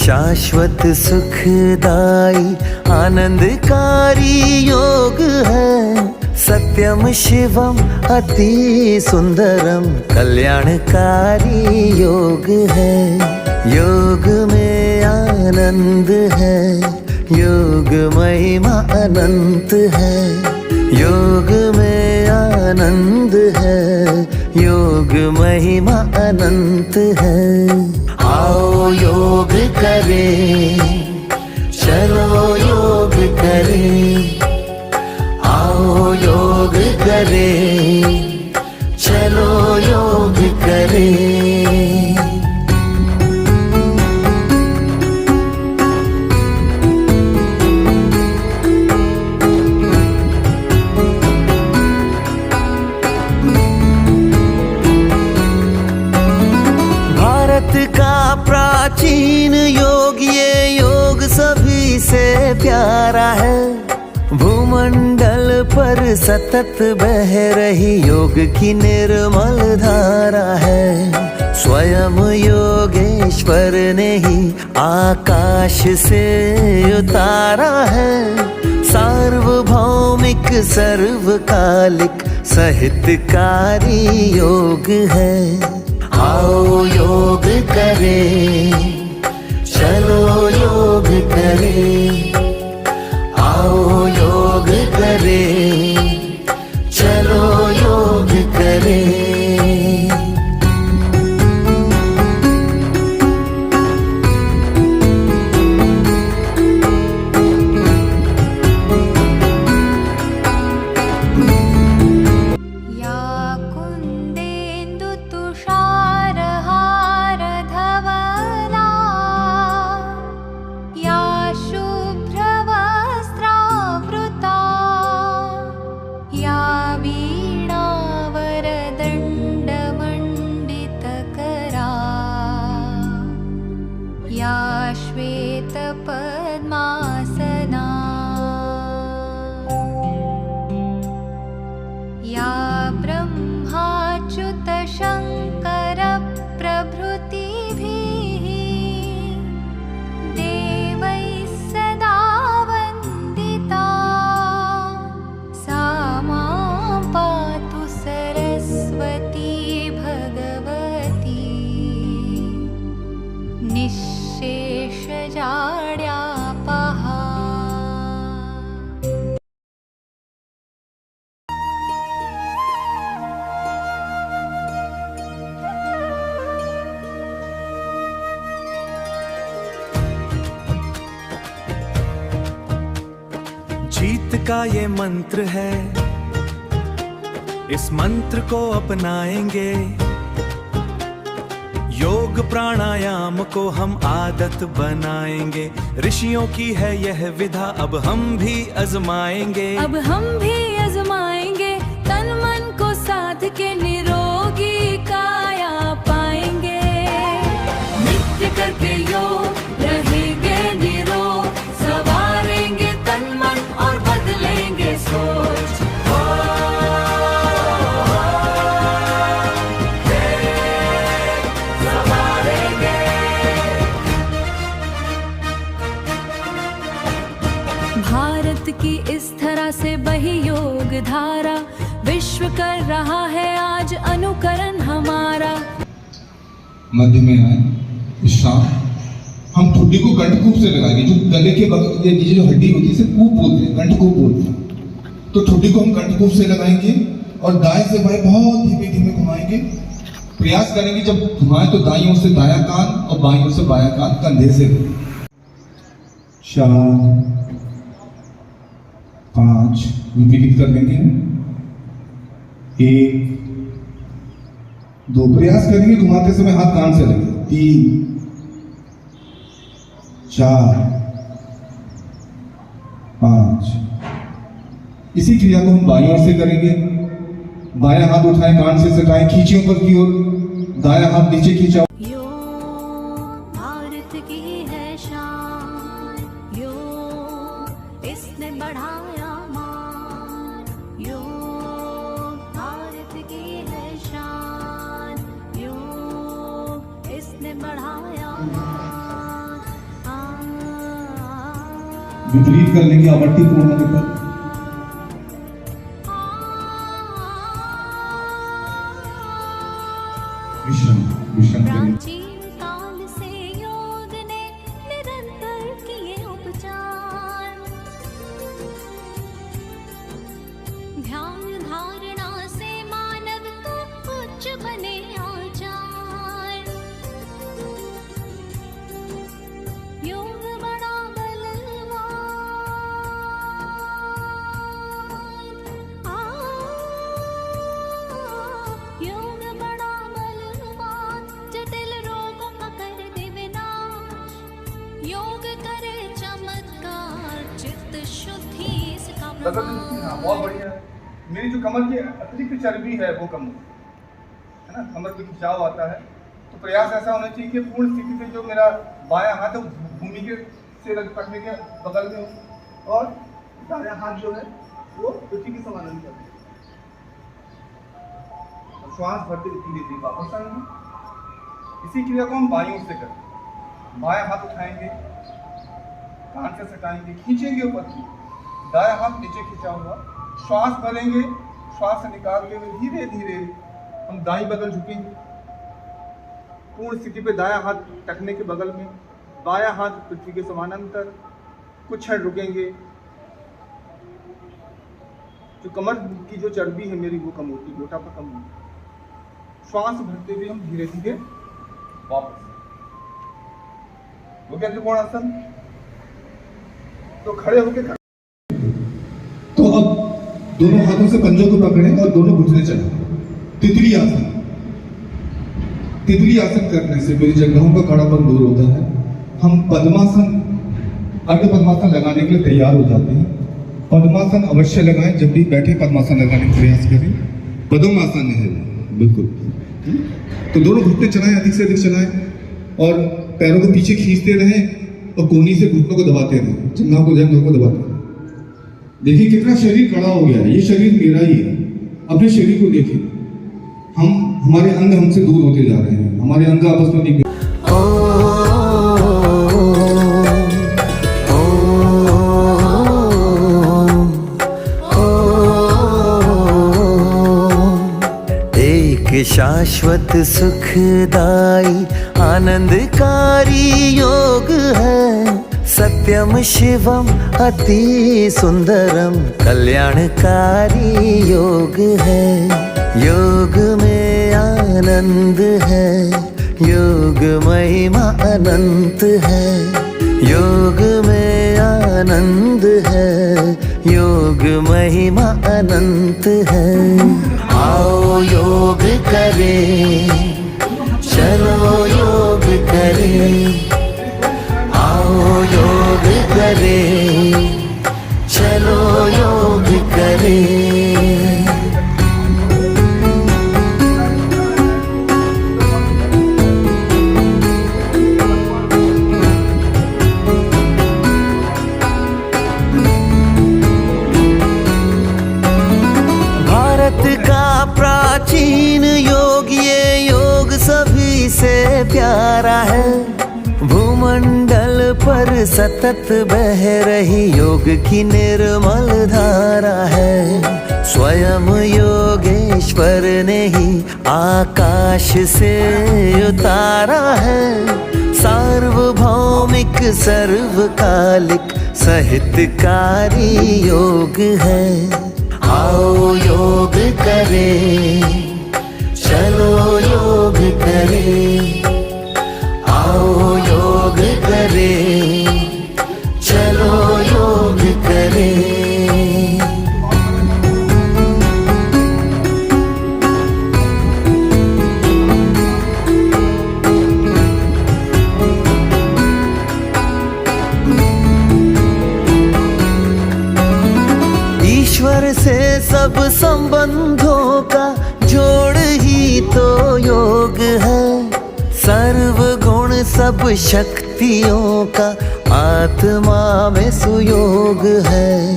शाश्वत सुखदाई आनंदकारी योग है, सत्यम शिवम अति सुंदरम कल्याणकारी योग है। योग में आनंद है, योग महिमा अनंत है। योग में आनंद है, योग महिमा अनंत है। आओ योग करें, चलो योग करें। आओ योग करें, चलो योग करें। भारत का प्राचीन योग, ये योग सभी से प्यारा है। भूमंडल पर सतत बह रही योग की निर्मल धारा है। स्वयं योगेश्वर ने ही आकाश से उतारा है। सार्वभौमिक सर्वकालिक साहित्यकारी योग है। आओ योग करें, चलो योग करें। आओ योग करें, चलो योग करें। जीत का ये मंत्र है, इस मंत्र को अपनाएंगे। योग प्राणायाम को हम आदत बनाएंगे। ऋषियों की है यह विधा, अब हम भी आजमाएंगे। अब हम भी आजमाएंगे, तन मन को साध के निरोगी काया पाएंगे। नित्य करके योग रहेंगे निरोग, सवारेंगे तन मन और बदलेंगे सोच। भारत की इस तरह से बही योग धारा, विश्व कर रहा है आज अनुकरण हमारा। मध्य में आए विश्राम। हम ठुड्डी को कंठकूप से लगाएंगे। जो गले के बगल के नीचे जो हड्डी होती है इसे कूप बोलते हैं, कंठकूप बोलते हैं। तो ठुड्डी को हम कंठकूप से लगाएंगे और दाएं से बाएं बहुत धीमे धीमे घुमाएंगे। प्रयास करेंगे जब घुमाएं तो दाईं ओर से दायां कान और बाईं ओर से बायां कान कंधे से। 4 5 रिपीट कर लेंगे। 1 2 प्रयास करेंगे घुमाते समय हाथ कान से लगे। 3 4 5। इसी क्रिया को हम बाईं ओर से करेंगे। बायां हाथ उठाएं, कान से सटाएं, खींचे ऊपर की ओर, दायां हाथ नीचे खींचा। योग भारत की है शान, योग इसने बढ़ाया मान। योग भारत की है शान, योग इसने बढ़ाया मान। विपरीत कर लेंगे आवर्ती कोण होने पर। विश्राम विश्राम करें। प्राचीन काल से योग ने निरंतर किए उपचार, ध्यान धारणा से मानव का उच्च बने आचार। योग बड़ा बलवान, योग बड़ा बलवान, जटिल रोगों का कर दे विनाश। योग करे चमत्कार, चित्त शुद्धि इसका हाँ, प्रमाण। बहुत बढ़िया है। मेरी जो कमर की अतिरिक्त चर्बी है वो कम है ना, कमर पे खिंचाव आता है, तो प्रयास ऐसा होना चाहिए कि पूर्ण स्थिति से जो मेरा बायां हाथ है वो भूमि के से पकड़ने के बगल में हो और दायां हाथ जो है वो पृथ्वी के समानांतर हो। और श्वास भरते धीरे धीरे वापस आएंगे। इसी क्रिया को हम बाईं ओर से करें। बायां हाथ उठाएंगे, कान से सटाएंगे, खींचेंगे ऊपर की, दायां हाथ नीचे खींचा हुआ, श्वास भरेंगे, श्वास निकालते हुए धीरे धीरे हम दाईं बगल झुकेंगे। पूर्ण स्थिति पे दायां हाथ टखने के बगल में, बायां हाथ पृथ्वी के समानांतर। कुछ क्षण रुकेंगे। जो कमर की जो चर्बी है मेरी वो कम होती, मोटापा कम होती। श्वास भरते हुए हम धीरे धीरे वापस। हो गया त्रिकोणासन। तो खड़े होके तो अब दोनों हाथों से पंजों को पकड़ें और दोनों घुटने चलाएं। तितली आसन। तितली आसन करने से मेरी जंघों का कड़ापन दूर होता है। हम पद्मासन, अर्ध पद्मासन लगाने के लिए तैयार हो जाते हैं। पद्मासन अवश्य लगाएं, जब भी बैठे पद्मासन लगाने का प्रयास करें। पद्मासन है बिल्कुल। तो दोनों घुटने चलाएं, अधिक से अधिक चलाएं और पैरों को पीछे खींचते रहें और कोहनी से घुटनों को दबाते रहें, जंघों को दबाते रहें। देखिए कितना शरीर खड़ा हो गया है। ये शरीर मेरा ही है। अपने शरीर को देखिए। हमारे अंग हमसे दूर होते जा रहे हैं, हमारे अंग आपस में नहीं। एक शाश्वत सुखदाई आनंदकारी योग है, सत्यम शिवम अति सुंदरम कल्याणकारी योग है। योग में आनंद है, योग महिमा अनंत है। योग में आनंद है, योग महिमा अनंत है। आओ योग करें, चलो योग करें। आओ योग करें, चलो योग करें। भारत का प्राचीन योग, ये योग सभी से प्यारा है। भूमंडल पर सतत बह रही योग की निर्मल धारा है। स्वयं योगेश्वर ने ही आकाश से उतारा है। सार्वभौमिक सर्वकालिक साहित्यकारी योग है। आओ योग करें, चलो योग करें। आओ योग करें, चलो योग करें। ईश्वर से सब संबंधों का जोड़ ही तो योग है। सर्व गुण सब शक्तियों का आत्मा में सुयोग है।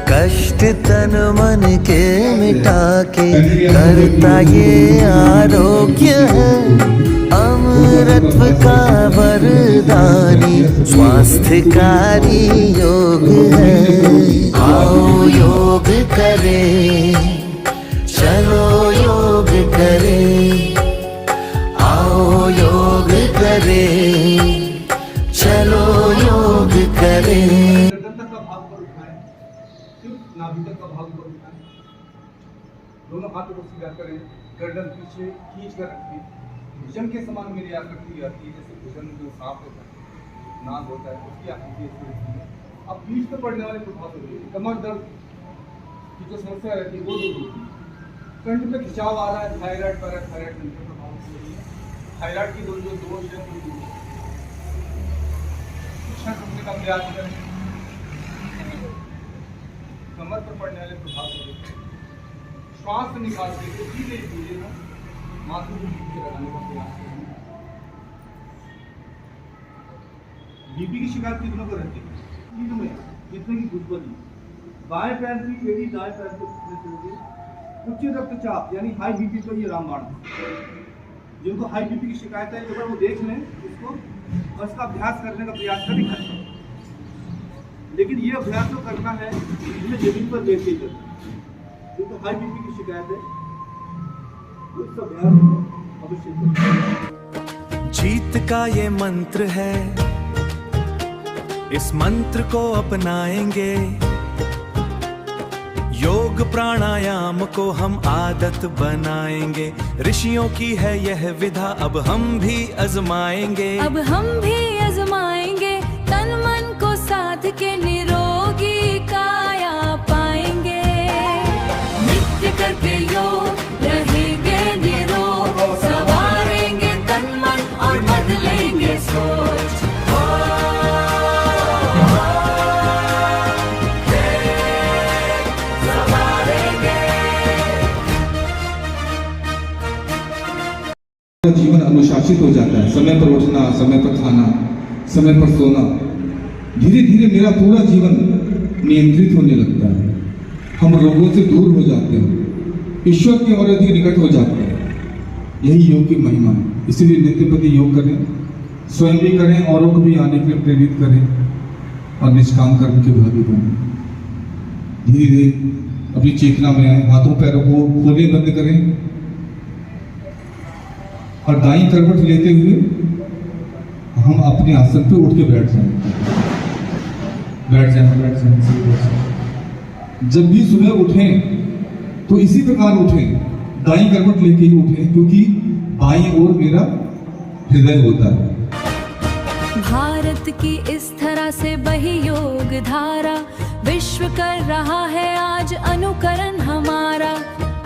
कष्ट तन मन के मिटा के करता ये आरोग्य है। अमृतत्व का वरदानी स्वास्थ्यकारी योग है। आओ योग करें, चलो योग करें। आओ योग करें, चलो योग करें। गर्दन तक का भाग ऊपर उठाएं, सिर्फ नाभि तक का भाग ऊपर उठाएं। दोनों हाथों को सीधा करें, गर्दन पीछे खींच कर रखें। भुजंग के समान मेरी आकृति आती है, जैसे भुजंग जो सांप होता है, नाग होता है, उसकी आकृति ऐसी रहती है। अब पीठ पर पड़ने वाले प्रभाव होते हैं, कमर दर्द की जो समस्या रहती है वो दूर होती है। कंठ पे खिंचाव आ रहा है, थायराइड पर है, थायराइड कंठ पर प्रभाव हो रही है। थायराइड की जो दोष है वो दूर होती है। क्षण रुकने का प्रयास करें। कमर पर पड़ने वाले प्रभाव को देखें। श्वास निकालते हुए धीरे धीरे ना माथे को नीचे लगाने का प्रयास करें। बीपी की शिकायत कितनों को रहती है? तीनों में, जितने की गुजबली, बाएं पैर की एड़ी दाएं पैर को उच्च रक्तचाप यानी हाई बीपी पर ये रामबाण है। जिनको हाई बीपी की शिकायत है अगर वो देख लें इसको और इसका अभ्यास करने का प्रयास करें। लेकिन ये अभ्यास तो करना है जिसमें जमीन पर लेट के करना। जिनको हाई बीपी की शिकायत है वो इस अभ्यास अवश्य करें। जीत का ये मंत्र है, इस मंत्र को अपनाएंगे। योग प्राणायाम को हम आदत बनाएंगे। ऋषियों की है यह विधा, अब हम भी आजमाएंगे। अब हम भी आजमाएंगे, तन मन को साध के निरोगी काया पाएंगे। नित्य करके योग रहेंगे निरोग, संवारेंगे तन मन और बदलेंगे सोच। जीवन अनुशासित हो जाता है। समय पर उठना, समय पर खाना, समय पर सोना, धीरे धीरे मेरा पूरा जीवन नियंत्रित होने लगता है। हम रोगों से दूर हो जाते हैं, ईश्वर के और अधिक निकट हो जाते हैं। यही योग की महिमा है। इसीलिए नित्य प्रति योग करें, स्वयं भी करें, औरों को भी आने के लिए प्रेरित करें और निष्काम कर्म के भागी बनें। धीरे धीरे अपनी चेतना में आए, हाथों पैरों को खोले बंद करें और दाईं करवट लेते हुए हम अपने आसन पे उठ के बैठ जाएं। जब भी सुबह उठें तो इसी प्रकार उठें, दाईं करवट लेके ही उठें, क्योंकि बाईं ओर मेरा हृदय होता है। भारत की इस तरह से बही योग धारा, विश्व कर रहा है आज अनुकरण हमारा।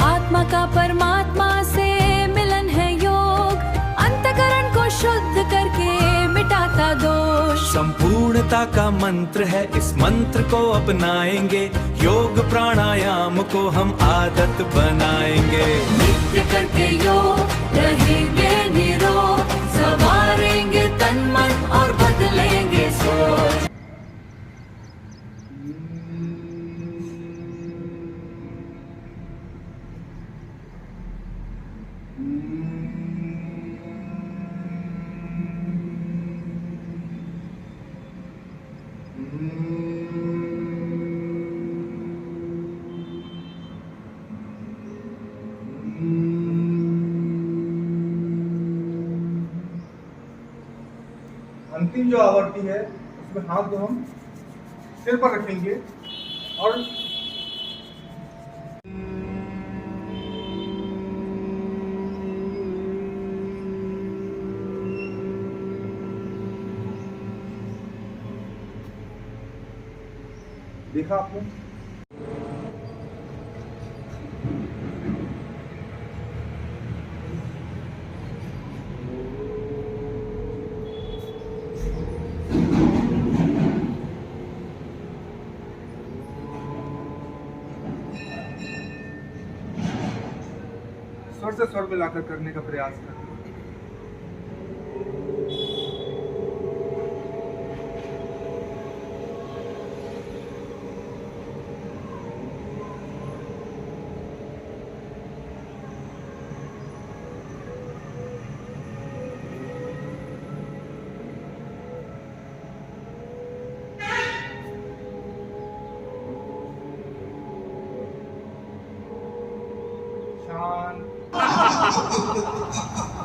आत्मा का परमात्मा से मिलन है योग, अंतकरण को शुद्ध करके मिटाता दोष। संपूर्णता का मंत्र है, इस मंत्र को अपनाएंगे। योग प्राणायाम को हम आदत बनाएंगे। नित्य करके योग रहेंगे निरोग, संवारेंगे तन मन और बदलेंगे सोच। अंतिम जो आवृत्ति है उसमें हाथ को हम सिर पर रखेंगे और देखा आपने? स्वर से स्वर मिलाकर करने का प्रयास करें।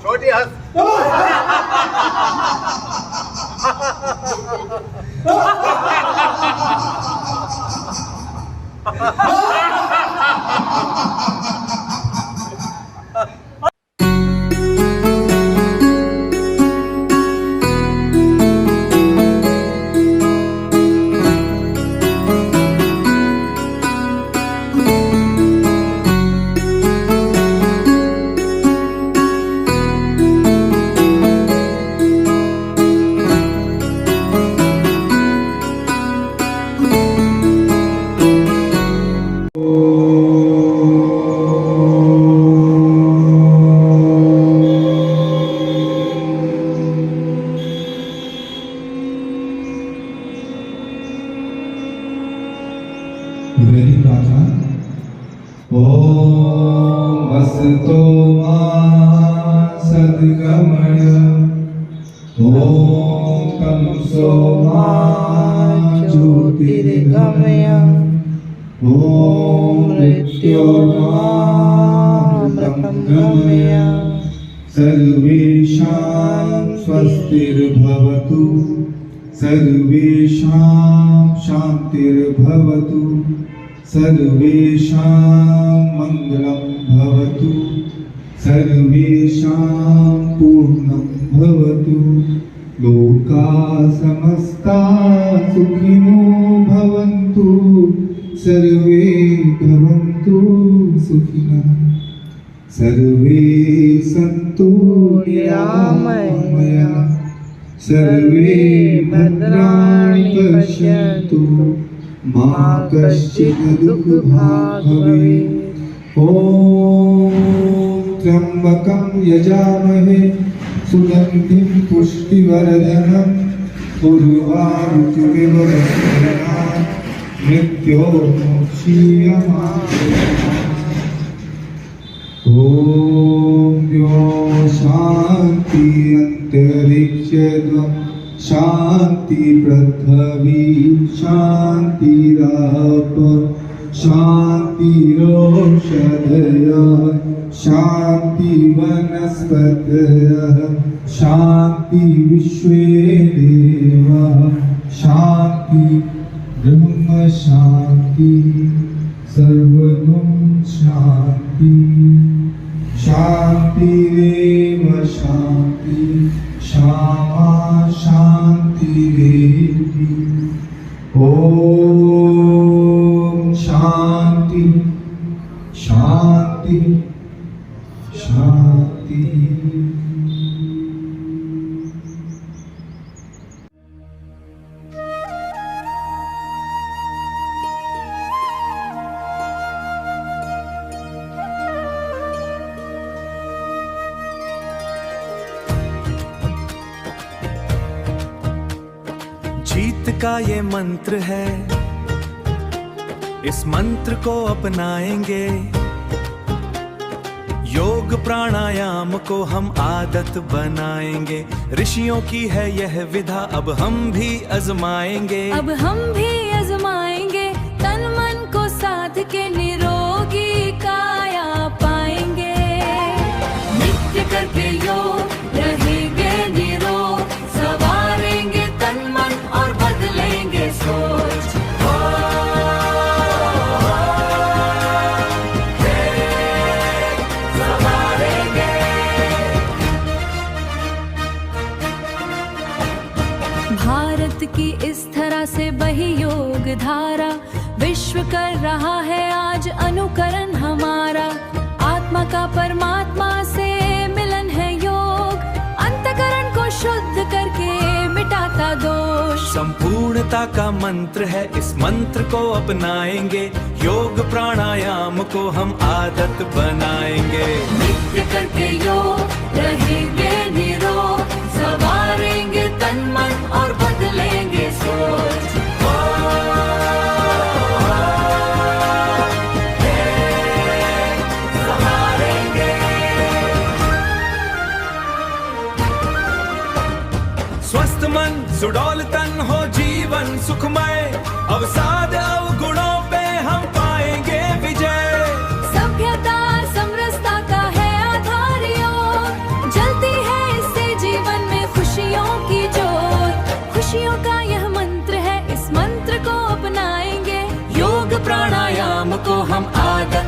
छोटी हंस पहली प्रार्थना। ओम वसतो मा सद्गमय, ओम तमसो मा ज्योतिर्गमय, ओम मृत्योर्मामृतं गमय, सर्वेषां स्वस्तिर्भवतु, सर्वेषां शान्तिर्भवतु, सर्वेषां मङ्गलं भवतु, सर्वेषां पूर्णं भवतु, लोकाः समस्ताः सुखिनो भवन्तु, सर्वे भवन्तु सुखिनः, सर्वे सन्तु निरामया, सर्वे भद्राणि पश्यन्तु, मा कश्चित् दुःखभाग् भवेत्। ॐ त्र्यम्बकं यजामहे सुगन्धिं पुष्टिवर्धनम्, उर्वारुकमिव बन्धनात् मृत्योर्मुक्षीयमामृतात्। ॐ यो शान्ति अन्तरिक्षद्वम् शांति पृथ्वी शांतिराप शांतिरोषधयः शांति वनस्पतयः शांति विश्वे देवाः शांति ब्रह्म शांति सर्वगुण शांति शांतिरेव शांति क्षमा शांतिरेधि। ओम शांति शांति शांति। जीत का ये मंत्र है, इस मंत्र को अपनाएंगे, योग प्राणायाम को हम आदत बनाएंगे। ऋषियों की है यह विधा, अब हम भी आजमाएंगे। अब हम भी आजमाएंगे, तन मन को साध के निरोगी काया पाएंगे। नित्य करके योग रहेंगे निरोग, सवारेंगे तन मन और बदलेंगे सोच। भारत की इस तरह से बही योग धारा, विश्व कर रहा है आज अनुकरण हमारा। आत्मा का परमात्मा से मिलन है योग, अंतकरण को शुद्ध करके मिटाता दोष। संपूर्णता का मंत्र है, इस मंत्र को अपनाएंगे, योग प्राणायाम को हम आदत बनाएंगे। नित्य करके योग रहेंगे निरोग, सवारेंगे तन मन और बदलेंगे सोच। स्वस्थ मन सुडौल तन हो जीवन सुखमय, अवसाद अवगुणों पे हम पाएंगे विजय। सभ्यता समरसता हम आदत